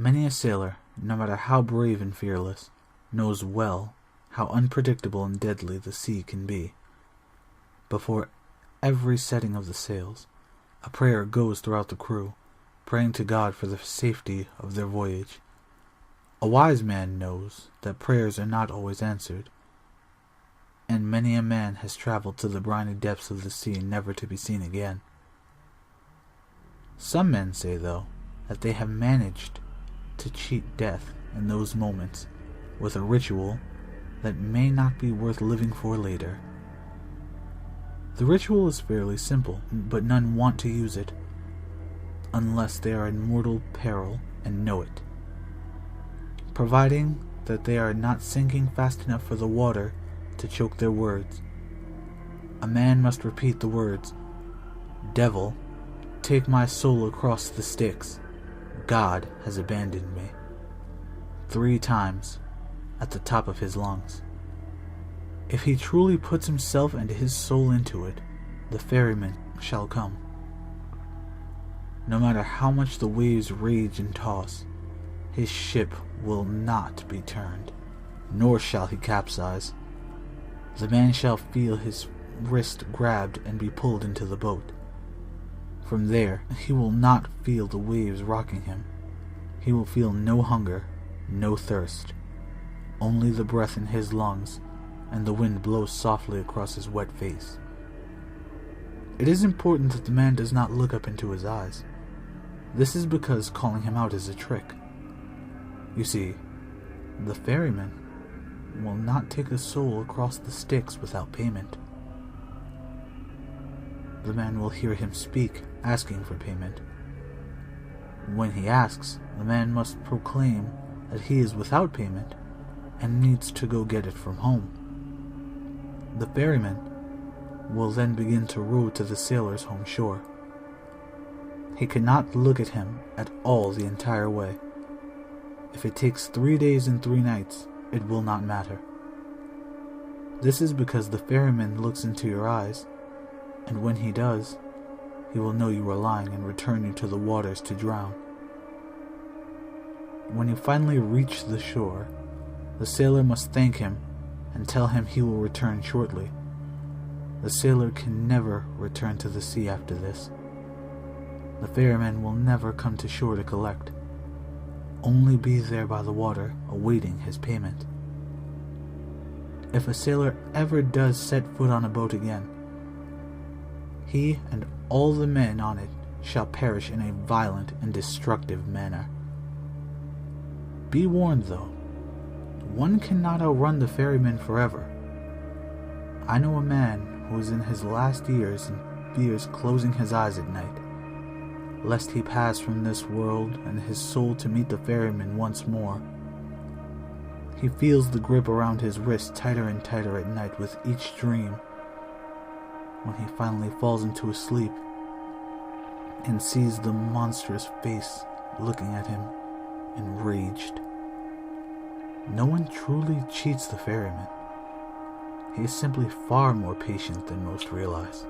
Many a sailor, no matter how brave and fearless, knows well how unpredictable and deadly the sea can be. Before every setting of the sails, a prayer goes throughout the crew, praying to God for the safety of their voyage. A wise man knows that prayers are not always answered, and many a man has traveled to the briny depths of the sea never to be seen again. Some men say, though, that they have managed to cheat death in those moments with a ritual that may not be worth living for later. The ritual is fairly simple, but none want to use it unless they are in mortal peril and know it. Providing that they are not sinking fast enough for the water to choke their words, a man must repeat the words, "Devil, take my soul across the Styx. God has abandoned me," 3 times at the top of his lungs. If he truly puts himself and his soul into it, the ferryman shall come. No matter how much the waves rage and toss, his ship will not be turned, nor shall he capsize. The man shall feel his wrist grabbed and be pulled into the boat. From there, he will not feel the waves rocking him. He will feel no hunger, no thirst, only the breath in his lungs, and the wind blows softly across his wet face. It is important that the man does not look up into his eyes. This is because calling him out is a trick. You see, the ferryman will not take a soul across the Styx without payment. The man will hear him speak, asking for payment. When he asks, the man must proclaim that he is without payment and needs to go get it from home. The ferryman will then begin to row to the sailor's home shore. He cannot look at him at all the entire way. If it takes 3 days and 3 nights, it will not matter. This is because the ferryman looks into your eyes, and when he does, he will know you are lying and return you to the waters to drown. When you finally reach the shore, the sailor must thank him and tell him he will return shortly. The sailor can never return to the sea after this. The ferryman will never come to shore to collect, only be there by the water awaiting his payment. If a sailor ever does set foot on a boat again, he and all the men on it shall perish in a violent and destructive manner. Be warned, though, one cannot outrun the ferryman forever. I know a man who is in his last years and fears closing his eyes at night, lest he pass from this world and his soul to meet the ferryman once more. He feels the grip around his wrist tighter and tighter at night with each dream. When he finally falls into a sleep and sees the monstrous face looking at him, enraged. No one truly cheats the ferryman. He is simply far more patient than most realize.